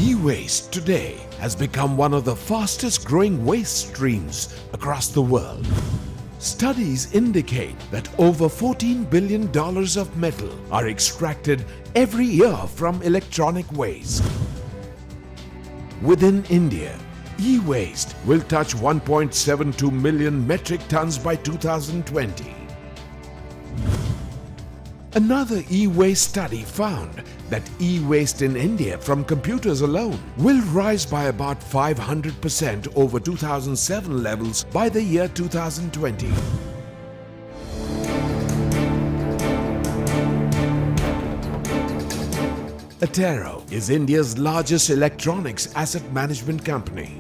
E-waste today has become one of the fastest growing waste streams across the world. Studies indicate that over $14 billion of metal are extracted every year from electronic waste. Within India, e-waste will touch 1.72 million metric tons by 2020. Another e-waste study found that e-waste in India from computers alone will rise by about 500% over 2007 levels by the year 2020. Attero is India's largest electronics asset management company.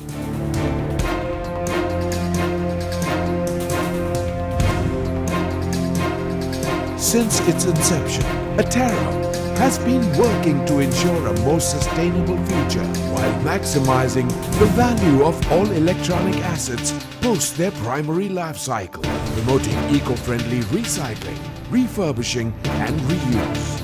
Since its inception, Attero has been working to ensure a more sustainable future while maximizing the value of all electronic assets post their primary life cycle, promoting eco-friendly recycling, refurbishing and reuse.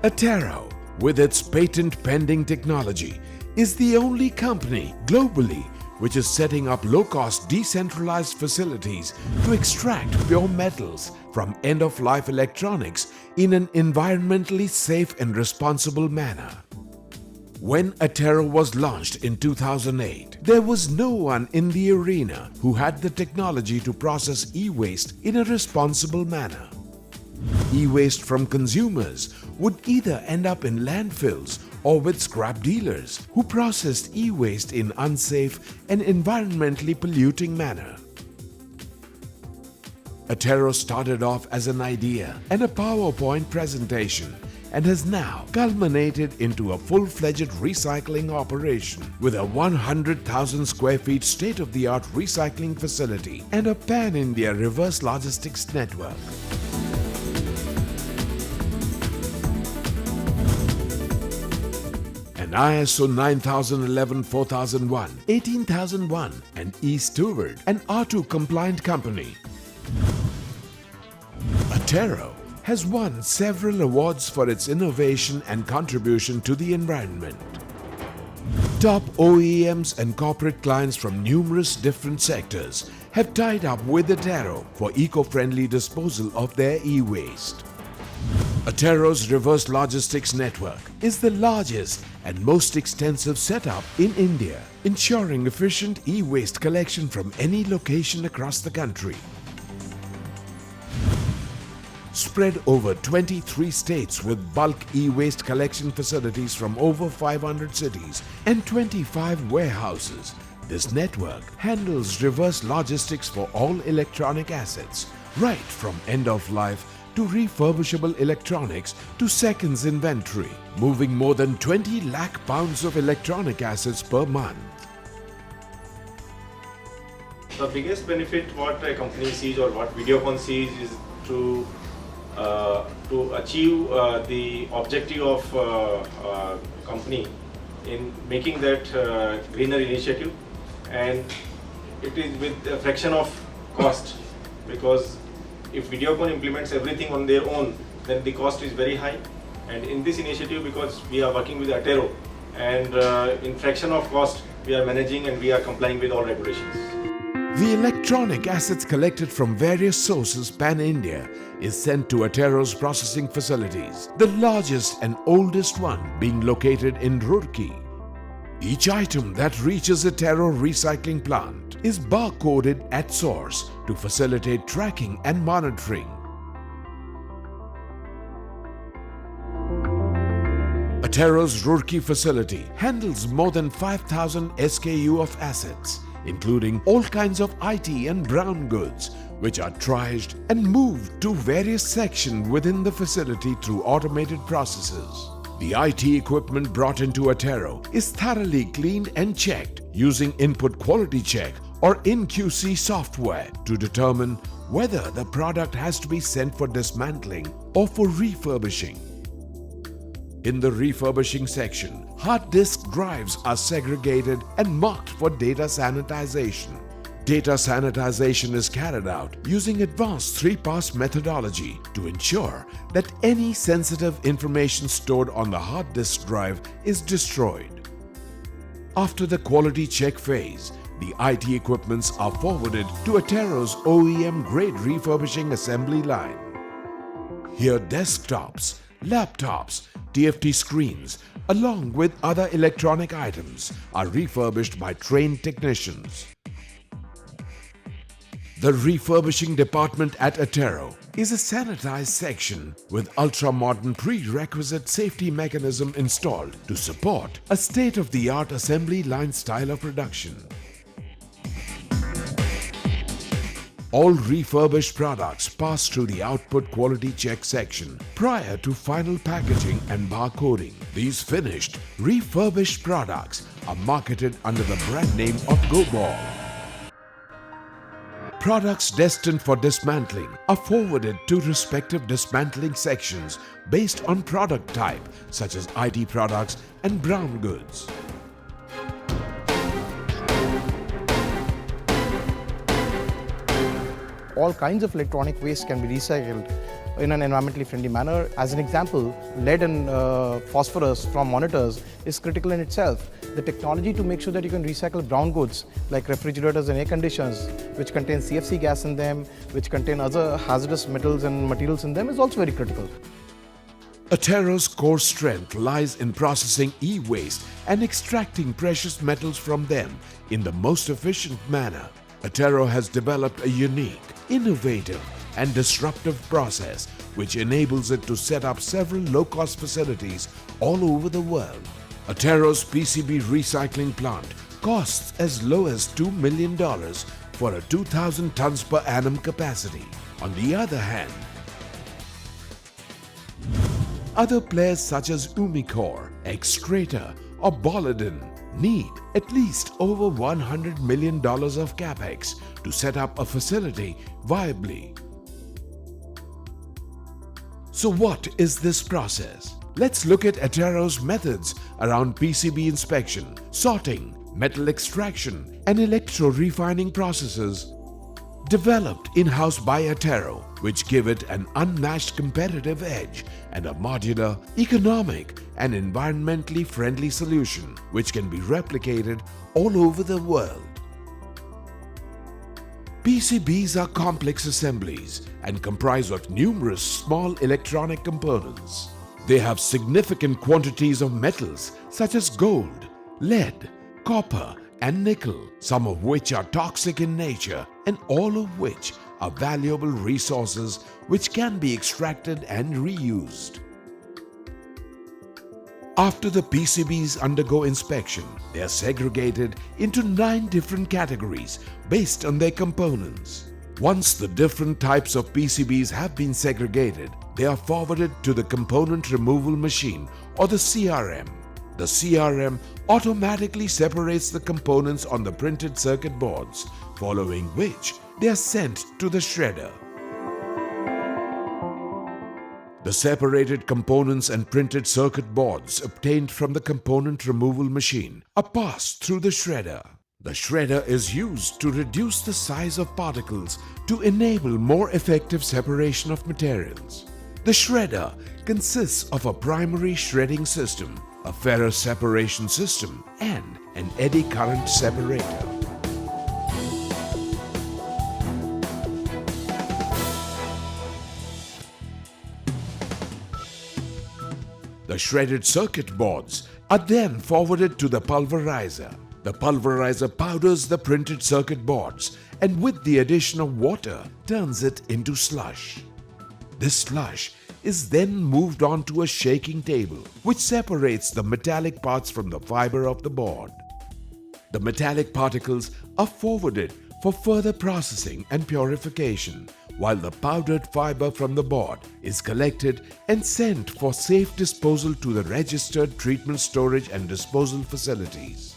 Attero, with its patent-pending technology, is the only company globally which is setting up low-cost decentralized facilities to extract pure metals from end-of-life electronics in an environmentally safe and responsible manner. When Attero was launched in 2008, there was no one in the arena who had the technology to process e-waste in a responsible manner. E-waste from consumers would either end up in landfills or with scrap dealers who processed e-waste in unsafe and environmentally polluting manner. Attero started off as an idea and a PowerPoint presentation and has now culminated into a full-fledged recycling operation with a 100,000 square feet state-of-the-art recycling facility and a pan-India reverse logistics network. An ISO 9011-4001, 18001 and E-Steward and R2 compliant company. Attero has won several awards for its innovation and contribution to the environment. Top OEMs and corporate clients from numerous different sectors have tied up with Attero for eco-friendly disposal of their e-waste. Attero's reverse logistics network is the largest and most extensive setup in India, ensuring efficient e-waste collection from any location across the country. Spread over 23 states with bulk e-waste collection facilities from over 500 cities and 25 warehouses, this network handles reverse logistics for all electronic assets, right from end-of-life to refurbishable electronics to seconds inventory, moving more than 20 lakh pounds of electronic assets per month. The biggest benefit what a company sees or what Videocon sees is to achieve the objective of company in making that greener initiative, and it is with a fraction of cost, because if Videocon implements everything on their own, then the cost is very high. And in this initiative, because we are working with Attero, and in fraction of cost, we are managing and we are complying with all regulations. The electronic assets collected from various sources pan-India is sent to Attero's processing facilities, the largest and oldest one being located in Roorkee. Each item that reaches Attero recycling plant is barcoded at source to facilitate tracking and monitoring. Attero's Roorkee facility handles more than 5,000 SKU of assets, including all kinds of IT and brown goods, which are triaged and moved to various sections within the facility through automated processes. The IT equipment brought into Attero is thoroughly cleaned and checked using input quality check or InQC software to determine whether the product has to be sent for dismantling or for refurbishing. In the refurbishing section, hard disk drives are segregated and marked for data sanitization. Data sanitization is carried out using advanced 3-pass methodology to ensure that any sensitive information stored on the hard disk drive is destroyed. After the quality check phase, the IT equipments are forwarded to Atero's OEM-grade refurbishing assembly line. Here desktops, laptops, TFT screens, along with other electronic items are refurbished by trained technicians. The refurbishing department at Atero is a sanitized section with ultra-modern prerequisite safety mechanism installed to support a state-of-the-art assembly line style of production. All refurbished products pass through the output quality check section prior to final packaging and barcoding. These finished, refurbished products are marketed under the brand name of GoBall. Products destined for dismantling are forwarded to respective dismantling sections based on product type, such as IT products and brown goods. All kinds of electronic waste can be recycled in an environmentally friendly manner. As an example, lead and phosphorus from monitors is critical in itself. The technology to make sure that you can recycle brown goods like refrigerators and air conditioners, which contain CFC gas in them, which contain other hazardous metals and materials in them, is also very critical. Atero's core strength lies in processing e-waste and extracting precious metals from them in the most efficient manner. Atero has developed a unique, innovative and disruptive process which enables it to set up several low-cost facilities all over the world. Atero's PCB recycling plant costs as low as $2 million for a 2,000 tons per annum capacity. On the other hand, other players such as Umicore, Xstrata or Boliden need at least over $100 million of capex to set up a facility viably. So what is this process? Let's look at Atero's methods around PCB inspection, sorting, metal extraction and electro-refining processes developed in-house by Atero, which give it an unmatched competitive edge and a modular, economic and environmentally friendly solution which can be replicated all over the world. PCBs are complex assemblies and comprise of numerous small electronic components. They have significant quantities of metals such as gold, lead, copper and nickel, some of which are toxic in nature and all of which are valuable resources which can be extracted and reused. After the PCBs undergo inspection, they are segregated into 9 different categories based on their components. Once the different types of PCBs have been segregated, they are forwarded to the component removal machine or the CRM. The CRM automatically separates the components on the printed circuit boards, following which they are sent to the shredder. The separated components and printed circuit boards obtained from the component removal machine are passed through the shredder. The shredder is used to reduce the size of particles to enable more effective separation of materials. The shredder consists of a primary shredding system, a ferrous separation system, and an eddy current separator. The shredded circuit boards are then forwarded to the pulverizer. The pulverizer powders the printed circuit boards and with the addition of water turns it into slush. This slush is then moved on to a shaking table which separates the metallic parts from the fiber of the board. The metallic particles are forwarded for further processing and purification, while the powdered fiber from the board is collected and sent for safe disposal to the registered treatment storage and disposal facilities.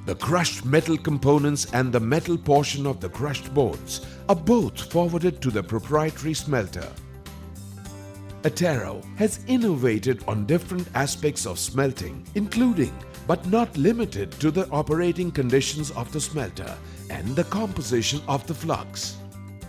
The crushed metal components and the metal portion of the crushed boards are both forwarded to the proprietary smelter. Attero has innovated on different aspects of smelting, including but not limited to the operating conditions of the smelter and the composition of the flux.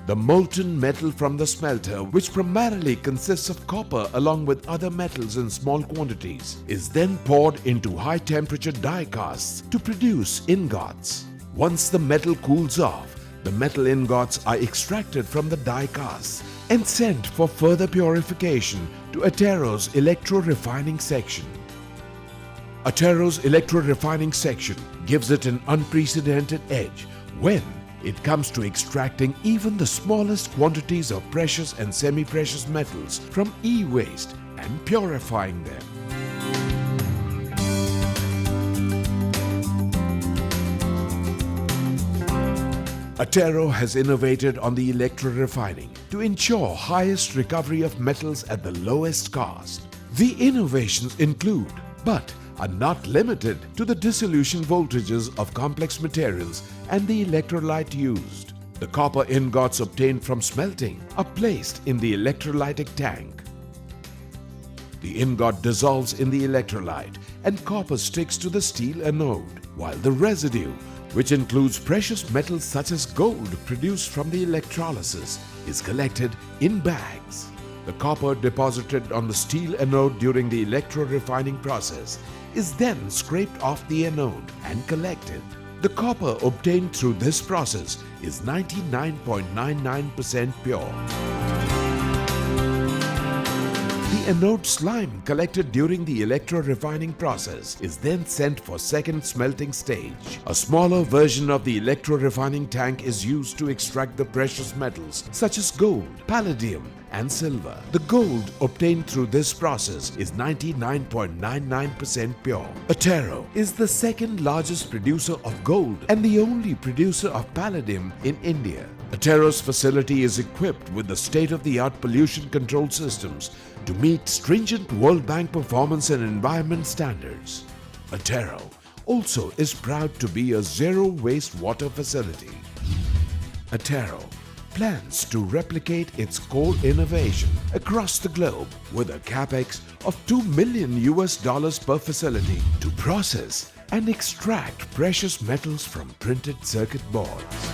The molten metal from the smelter, which primarily consists of copper along with other metals in small quantities, is then poured into high-temperature die casts to produce ingots. Once the metal cools off, the metal ingots are extracted from the die casts and sent for further purification to Attero's electro-refining section. Attero's electro-refining section gives it an unprecedented edge when it comes to extracting even the smallest quantities of precious and semi-precious metals from e-waste and purifying them. Attero has innovated on the electro-refining to ensure highest recovery of metals at the lowest cost. The innovations include, but are not limited to, the dissolution voltages of complex materials and the electrolyte used. The copper ingots obtained from smelting are placed in the electrolytic tank. The ingot dissolves in the electrolyte and copper sticks to the steel anode, while the residue, which includes precious metals such as gold produced from the electrolysis, is collected in bags. The copper deposited on the steel anode during the electro-refining process is then scraped off the anode and collected. The copper obtained through this process is 99.99% pure. The anode slime collected during the electro-refining process is then sent for second smelting stage. A smaller version of the electro-refining tank is used to extract the precious metals such as gold, palladium, and silver. The gold obtained through this process is 99.99% pure. Attero is the second largest producer of gold and the only producer of palladium in India. Attero's facility is equipped with the state-of-the-art pollution control systems to meet stringent World Bank performance and environment standards. Attero also is proud to be a zero-waste water facility. Attero plans to replicate its core innovation across the globe with a capex of $2 million per facility to process and extract precious metals from printed circuit boards.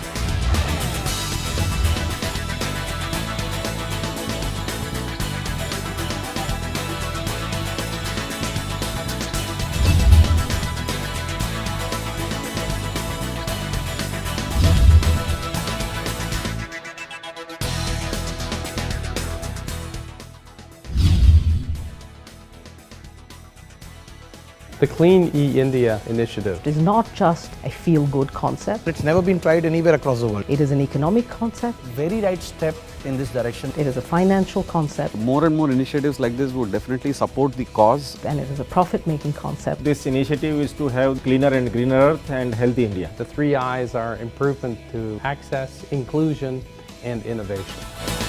The Clean E-India initiative It is not just a feel-good concept. It's never been tried anywhere across the world. It is an economic concept. Very right step in this direction. It is a financial concept. More and more initiatives like this would definitely support the cause. And it is a profit-making concept. This initiative is to have cleaner and greener earth and healthy India. The 3 I's are improvement to access, inclusion, and innovation.